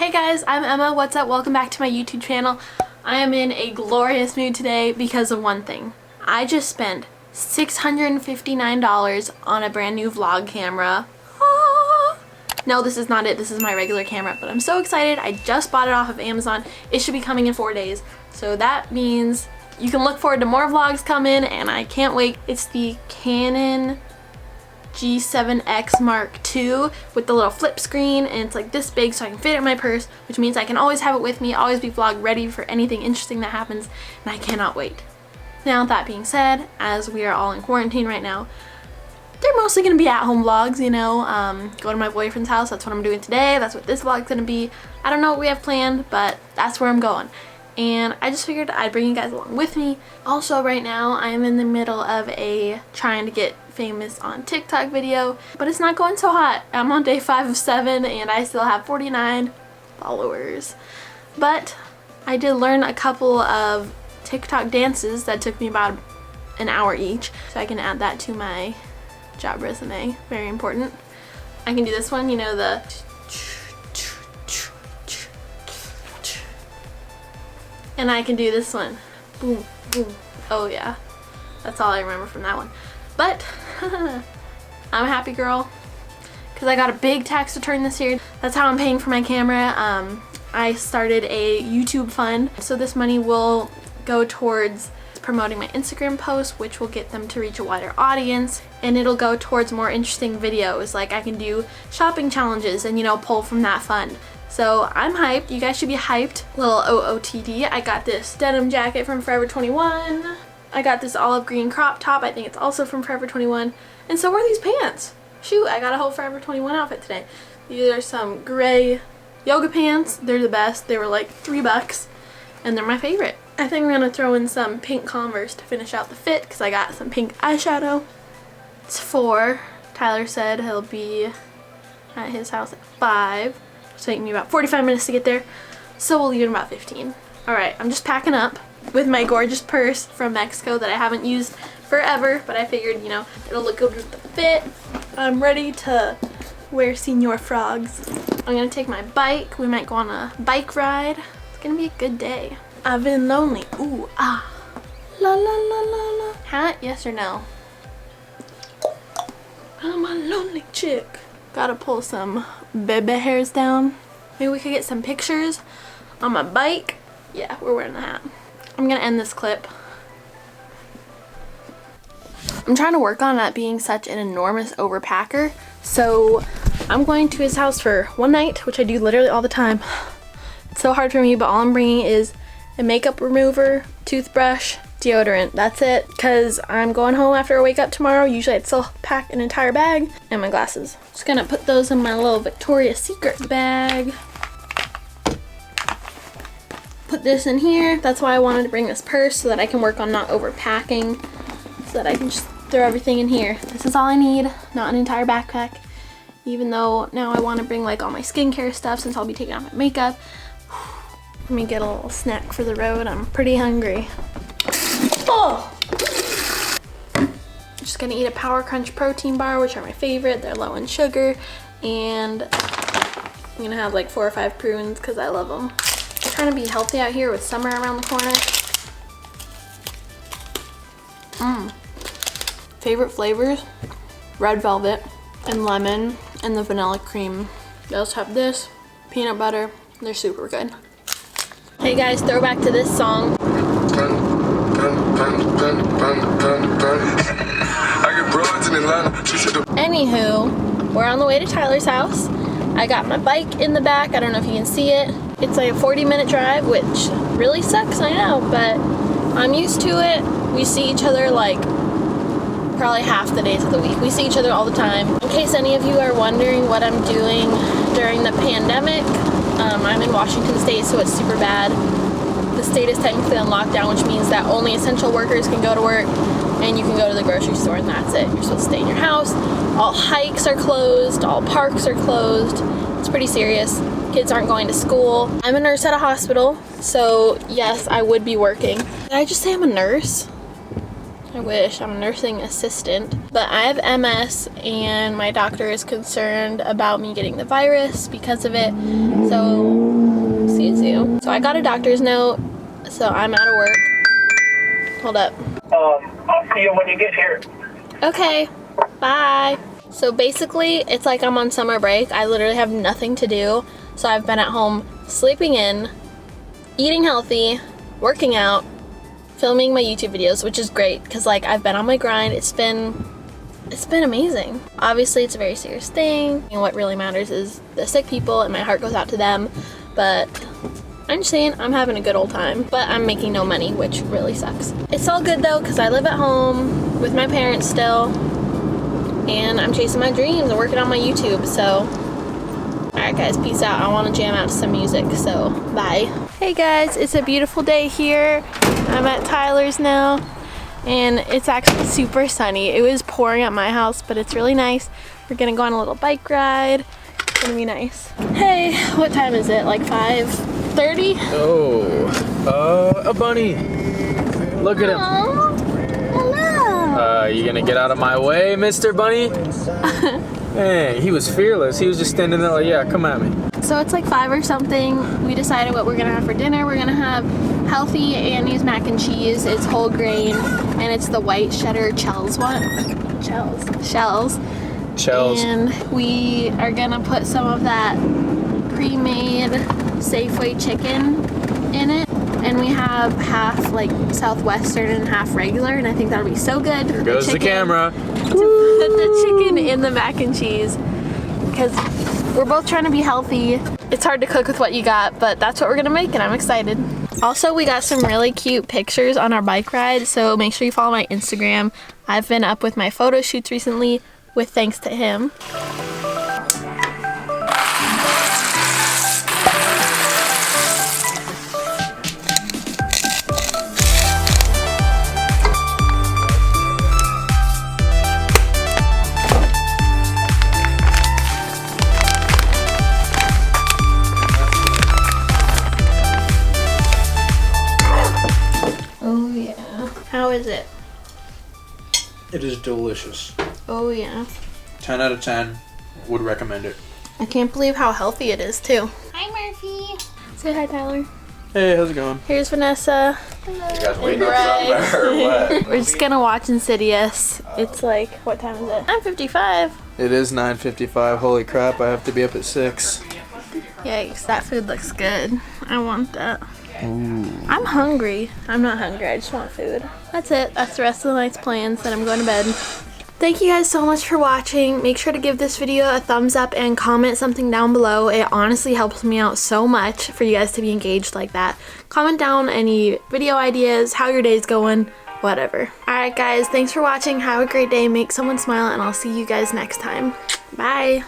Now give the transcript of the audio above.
Hey guys, I'm Emma. What's up? Welcome back to my YouTube channel. I am in a glorious mood today because of one thing. I just spent $659 on a brand new vlog camera. Ah! No, this is not it. This is my regular camera, but I'm so excited. I just bought it off of Amazon. It should be coming in 4 days. So that means you can look forward to more vlogs coming, and I can't wait. It's the Canon G7X Mark II with the little flip screen, and it's like this big so I can fit it in my purse, which means I can always have it with me, always be vlog ready for anything interesting that happens, and I cannot wait. Now that being said, as we are all in quarantine right now, they're mostly going to be at-home vlogs, you know, go to my boyfriend's house. That's what I'm doing today. That's what this vlog's going to be. I don't know what we have planned, but that's where I'm going. And I just figured I'd bring you guys along with me. Also, right now, I am in the middle of a trying to get famous on TikTok video, but it's not going so hot. I'm on day 5 of 7 and I still have 49 followers. But I did learn a couple of TikTok dances that took me about an hour each, so I can add that to my job resume. Very important. I can do this one, you know, the and I can do this one. Boom, boom. Oh yeah. That's all I remember from that one. But I'm a happy girl because I got a big tax return this year. That's how I'm paying for my camera. I started a YouTube fund, so this money will go towards promoting my Instagram posts, which will get them to reach a wider audience, and it'll go towards more interesting videos. Like I can do shopping challenges and, you know, pull from that fund. So I'm hyped. You guys should be hyped. Little OOTD. I got this denim jacket from Forever 21. I got this olive green crop top. I think it's also from Forever 21. And so are these pants. Shoot, I got a whole Forever 21 outfit today. These are some gray yoga pants. They're the best. They were like $3 and they're my favorite. I think I'm gonna throw in some pink Converse to finish out the fit because I got some pink eyeshadow. It's 4. Tyler said he'll be at his house at 5. It's taking me about 45 minutes to get there, so we'll leave in about 15. Alright, I'm just packing up with my gorgeous purse from Mexico that I haven't used forever, but I figured, you know, it'll look good with the fit. I'm ready to wear Senor Frogs. I'm gonna take my bike. We might go on a bike ride. It's gonna be a good day. I've been lonely. Ooh, ah. La la la la la. Hat, yes or no? I'm a lonely chick. Gotta pull some baby hairs down. Maybe we could get some pictures on my bike. Yeah, we're wearing the hat. I'm gonna end this clip. I'm trying to work on not being such an enormous overpacker. So I'm going to his house for one night, which I do literally all the time. It's so hard for me, but all I'm bringing is a makeup remover, toothbrush, deodorant. That's it, because I'm going home after I wake up tomorrow. Usually I'd still pack an entire bag, and my glasses. Just gonna put those in my little Victoria's Secret bag. Put this in here. That's why I wanted to bring this purse, so that I can work on not overpacking, so that I can just throw everything in here. This is all I need, not an entire backpack, even though now I want to bring like all my skincare stuff since I'll be taking off my makeup. Let me get a little snack for the road. I'm pretty hungry. Oh! I'm just gonna eat a Power Crunch protein bar, which are my favorite. They're low in sugar, and I'm gonna have like 4 or 5 prunes because I love them. I'm trying to be healthy out here with summer around the corner. Favorite flavors: red velvet and lemon and the vanilla cream. They also have this, peanut butter. They're super good. Hey guys, throwback to this song. Anywho, we're on the way to Tyler's house. I got my bike in the back. I don't know if you can see it. It's like a 40-minute drive, which really sucks, I know, but I'm used to it. We see each other like probably half the days of the week. We see each other all the time. In case any of you are wondering what I'm doing during the pandemic, I'm in Washington State, so it's super bad. The state is technically on lockdown, which means that only essential workers can go to work, and you can go to the grocery store, and that's it. You're supposed to stay in your house. All hikes are closed. All parks are closed. It's pretty serious. Kids aren't going to school. I'm a nurse at a hospital, so yes, I would be working. Did I just say I'm a nurse? I wish. I'm a nursing assistant. But I have MS and my doctor is concerned about me getting the virus because of it. So, excuse you. So I got a doctor's note, so I'm out of work. Hold up. I'll see you when you get here. Okay, bye. So basically, it's like I'm on summer break. I literally have nothing to do. So I've been at home sleeping in, eating healthy, working out, filming my YouTube videos, which is great because like I've been on my grind. It's been amazing. Obviously, it's a very serious thing. And what really matters is the sick people, and my heart goes out to them. But I'm just saying, I'm having a good old time, but I'm making no money, which really sucks. It's all good though, because I live at home with my parents still, and I'm chasing my dreams and working on my YouTube, so. Alright guys, peace out. I want to jam out to some music, so bye. Hey guys, it's a beautiful day here. I'm at Tyler's now, and it's actually super sunny. It was pouring at my house, but it's really nice. We're gonna go on a little bike ride. It's gonna be nice. Hey, what time is it? Like 5:30? Oh, a bunny. Look at him. Hello. You gonna get out of my way, Mr. Bunny? Hey, he was fearless. He was just standing there like, yeah, come at me. So it's like 5 or something. We decided what we're gonna have for dinner. We're gonna have healthy Annie's mac and cheese. It's whole grain, and it's the white cheddar shells one. Shells. And we are gonna put some of that pre-made Safeway chicken in it. And we have half like Southwestern and half regular, and I think that'll be so good. Here goes the camera. To put the chicken in the mac and cheese, because we're both trying to be healthy. It's hard to cook with what you got, but that's what we're gonna make, and I'm excited. Also, we got some really cute pictures on our bike ride, so make sure you follow my Instagram. I've been up with my photo shoots recently, with thanks to him. How is it? It is delicious. Oh yeah. 10 out of 10. Would recommend it. I can't believe how healthy it is too. Hi Murphy. Say hi Tyler. Hey, how's it going? Here's Vanessa. You guys waiting on something or what? We're just gonna watch Insidious. It's like, what time is it? 9:55. It is 9:55. Holy crap, I have to be up at 6. Yikes, that food looks good. I want that. Ooh. I'm hungry. I'm not hungry, I just want food. That's it. That's the rest of the night's plans. Then I'm going to bed. Thank you guys so much for watching. Make sure to give this video a thumbs up and comment something down below. It honestly helps me out so much for you guys to be engaged like that. Comment down any video ideas, how your day's going, whatever. Alright guys, thanks for watching. Have a great day. Make someone smile, and I'll see you guys next time. Bye.